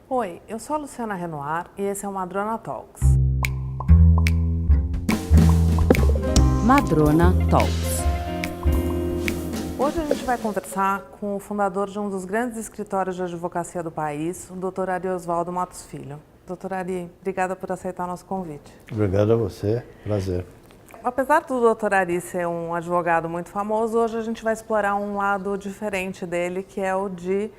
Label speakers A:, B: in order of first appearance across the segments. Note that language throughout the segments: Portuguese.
A: Oi, eu sou a Luciana Renoir e esse é o Madrona Talks.
B: Madrona Talks.
A: Hoje a gente vai conversar com o fundador de um dos grandes escritórios de advocacia do país, o Dr. Ari Oswaldo Matos Filho. Dr. Ari, obrigada por aceitar o nosso convite.
C: Obrigado a você, prazer.
A: Apesar do Dr. Ari ser um advogado muito famoso, hoje a gente vai explorar um lado diferente dele, que é o de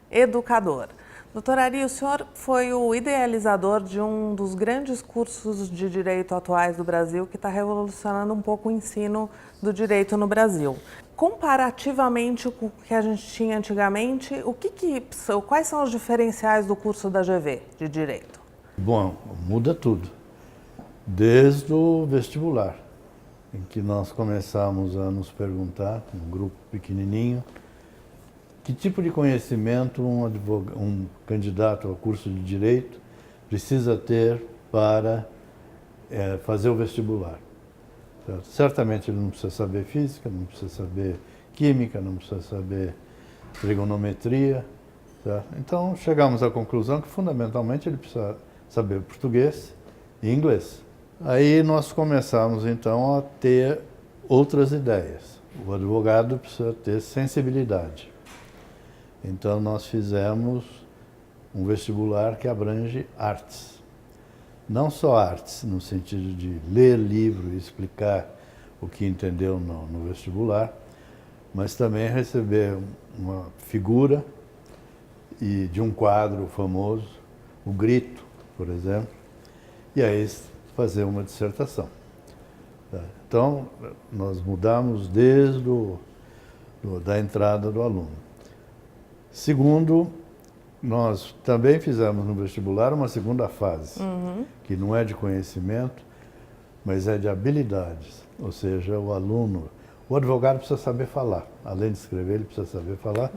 A: educador. Dr. Ari, o senhor foi o idealizador de um dos grandes cursos de direito atuais do Brasil, que está revolucionando um pouco o ensino do direito no Brasil. Comparativamente com o que a gente tinha antigamente, quais são os diferenciais do curso da GV de Direito?
C: Bom, muda tudo. Desde o vestibular, em que nós começamos a nos perguntar, um grupo pequenininho, que tipo de conhecimento um candidato ao curso de Direito precisa ter para fazer o vestibular. Certo? Certamente ele não precisa saber física, não precisa saber química, não precisa saber trigonometria. Certo? Então chegamos à conclusão que fundamentalmente ele precisa saber português e inglês. Aí nós começamos então a ter outras ideias. O advogado precisa ter sensibilidade. Então nós fizemos um vestibular que abrange artes. Não só artes, no sentido de ler livro e explicar o que entendeu no vestibular, mas também receber uma figura de um quadro famoso, o Grito, por exemplo, e aí fazer uma dissertação. Então, nós mudamos desde da entrada do aluno. Segundo, nós também fizemos no vestibular uma segunda fase, que não é de conhecimento, mas é de habilidades. Ou seja, o advogado precisa saber falar. Além de escrever, ele precisa saber falar,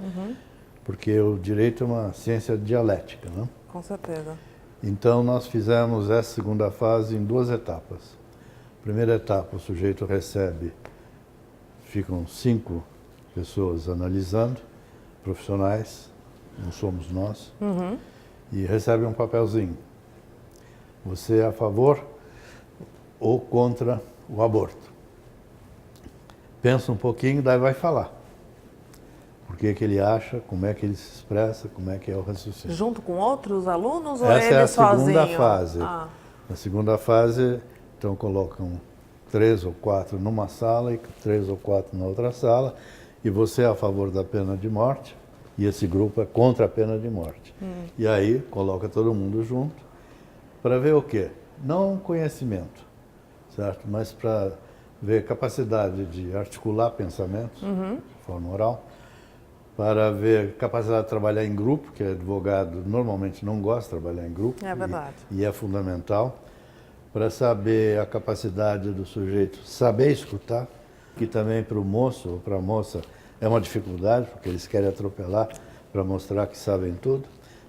C: porque o direito é uma ciência dialética, né?
A: Com certeza.
C: Então, nós fizemos essa segunda fase em 2 etapas. Primeira etapa, o sujeito recebe, ficam 5 pessoas analisando, profissionais, não somos nós, e recebe um papelzinho. Você é a favor ou contra o aborto? Pensa um pouquinho, daí vai falar. O que ele acha, como é que ele se expressa, como é que é o raciocínio.
A: Junto com outros alunos ou
C: Essa
A: ele
C: é a
A: sozinho?
C: segunda fase.
A: Ah.
C: Na segunda fase, então colocam 3 ou 4 numa sala e 3 ou 4 na outra sala, e você é a favor da pena de morte, e esse grupo é contra a pena de morte. E aí coloca todo mundo junto para ver o quê? Não conhecimento, certo? Mas para ver capacidade de articular pensamentos de forma oral, para ver capacidade de trabalhar em grupo, que advogado normalmente não gosta de trabalhar em grupo.
A: É verdade.
C: E é fundamental, para saber a capacidade do sujeito saber escutar, que também para o moço ou para a moça é uma dificuldade, porque eles querem atropelar para mostrar que sabem tudo.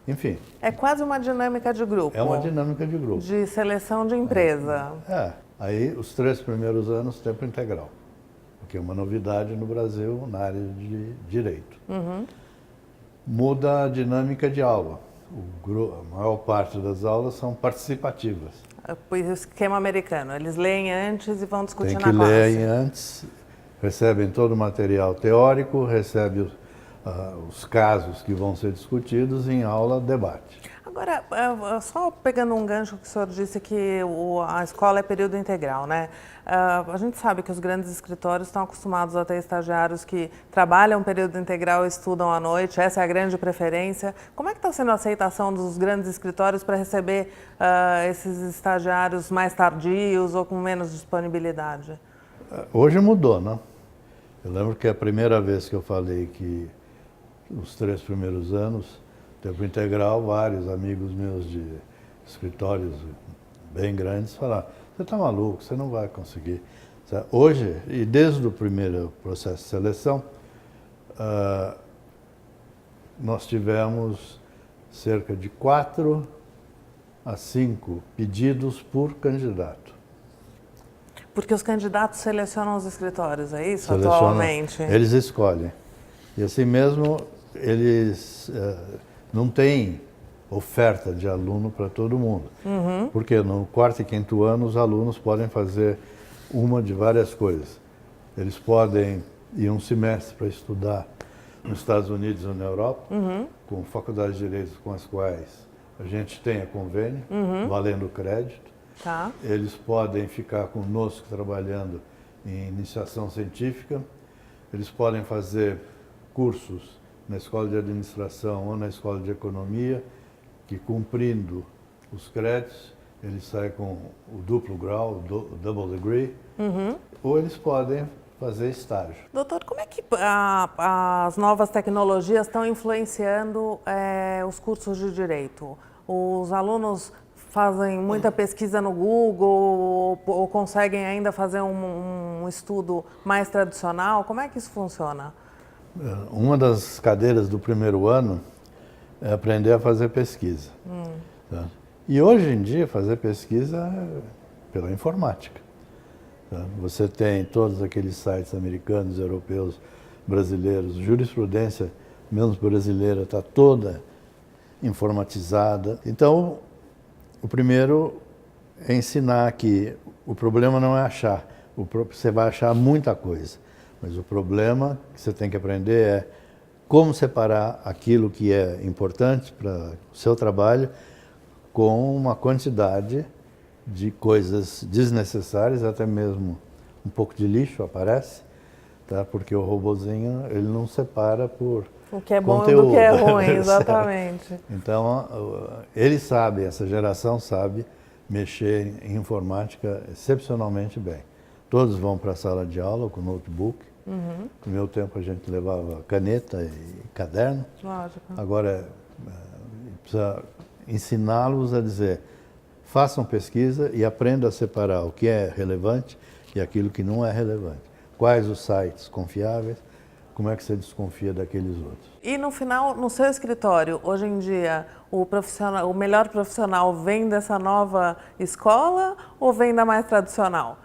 C: Enfim.
A: É quase uma dinâmica de grupo.
C: É uma dinâmica de grupo.
A: De seleção de empresa.
C: Aí os 3 primeiros anos, tempo integral. Que é uma novidade no Brasil na área de direito. Muda a dinâmica de aula. A maior parte das aulas são participativas.
A: O esquema americano. Eles leem antes e vão discutir na
C: Tem que
A: classe.
C: ler antes, recebem todo o material teórico, recebem os casos que vão ser discutidos em aula, debate.
A: Agora, só pegando um gancho que o senhor disse que a escola é período integral, né? A gente sabe que os grandes escritórios estão acostumados a ter estagiários que trabalham período integral e estudam à noite, essa é a grande preferência. Como é que está sendo a aceitação dos grandes escritórios para receber esses estagiários mais tardios ou com menos disponibilidade?
C: Hoje mudou, né? Eu lembro que a primeira vez que eu falei que os 3 primeiros anos, tempo integral, vários amigos meus de escritórios bem grandes falaram: você está maluco, você não vai conseguir. Hoje, e desde o primeiro processo de seleção, nós tivemos cerca de 4 a 5 pedidos por candidato.
A: Porque os candidatos selecionam os escritórios, é isso, atualmente?
C: Eles escolhem. E assim mesmo, eles não têm oferta de aluno para todo mundo. Porque no quarto e quinto ano os alunos podem fazer uma de várias coisas. Eles podem ir um semestre para estudar nos Estados Unidos ou na Europa, com faculdades de direito com as quais a gente tem convênio, valendo crédito.
A: Tá.
C: Eles podem ficar conosco trabalhando em iniciação científica. Eles podem fazer cursos na escola de administração ou na escola de economia, que cumprindo os créditos, eles saem com o duplo grau, o double degree, ou eles podem fazer estágio.
A: Doutor, como é que as novas tecnologias estão influenciando os cursos de direito? Os alunos fazem muita pesquisa no Google ou conseguem ainda fazer um estudo mais tradicional? Como é que isso funciona?
C: Uma das cadeiras do primeiro ano é aprender a fazer pesquisa. Tá? E hoje em dia fazer pesquisa é pela informática. Tá? Você tem todos aqueles sites americanos, europeus, brasileiros, jurisprudência, mesmo brasileira, está toda informatizada. Então, o primeiro é ensinar que o problema não é achar, você vai achar muita coisa, mas o problema que você tem que aprender é como separar aquilo que é importante para o seu trabalho com uma quantidade de coisas desnecessárias, até mesmo um pouco de lixo aparece, tá? Porque o robozinho ele não separa por
A: o que é
C: conteúdo.
A: bom do que é ruim, exatamente.
C: Então, eles sabem, essa geração sabe mexer em informática excepcionalmente bem. Todos vão para a sala de aula com notebook. No meu tempo a gente levava caneta e caderno.
A: Lógico.
C: Agora, precisa ensiná-los a dizer, façam pesquisa e aprendam a separar o que é relevante e aquilo que não é relevante. Quais os sites confiáveis, como é que você desconfia daqueles outros.
A: E no final, no seu escritório, hoje em dia, o melhor profissional vem dessa nova escola ou vem da mais tradicional?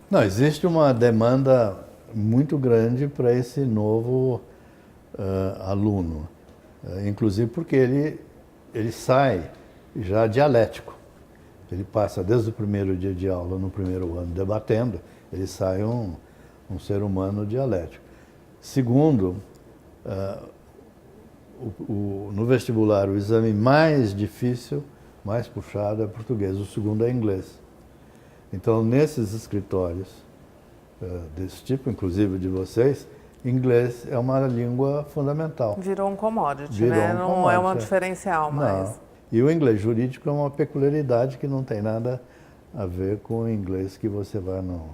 C: Não, existe uma demanda muito grande para esse novo aluno, inclusive porque ele sai já dialético. Ele passa desde o primeiro dia de aula, no primeiro ano, debatendo, ele sai um ser humano dialético. Segundo, no vestibular, o exame mais difícil, mais puxado é português, o segundo é inglês. Então, nesses escritórios desse tipo, inclusive de vocês, inglês é uma língua fundamental.
A: Virou um commodity,
C: Virou
A: né?
C: um
A: Não
C: commodity,
A: é um diferencial mais.
C: Não. E o inglês jurídico é uma peculiaridade que não tem nada a ver com o inglês que você vai no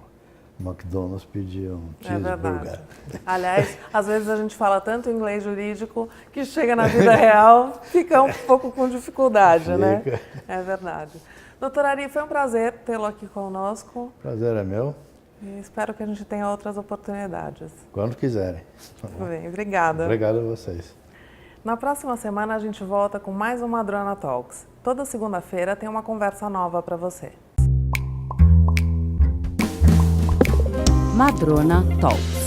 C: McDonald's pedir um cheeseburger.
A: Verdade. Aliás, às vezes a gente fala tanto inglês jurídico que chega na vida real, fica um pouco com dificuldade, né? É verdade. Doutor Ari, foi um prazer tê-lo aqui conosco.
C: Prazer é meu.
A: E espero que a gente tenha outras oportunidades.
C: Quando quiserem.
A: Muito bem, obrigada.
C: Obrigado a vocês.
A: Na próxima semana a gente volta com mais um Madrona Talks. Toda segunda-feira tem uma conversa nova para você.
B: Madrona Talks.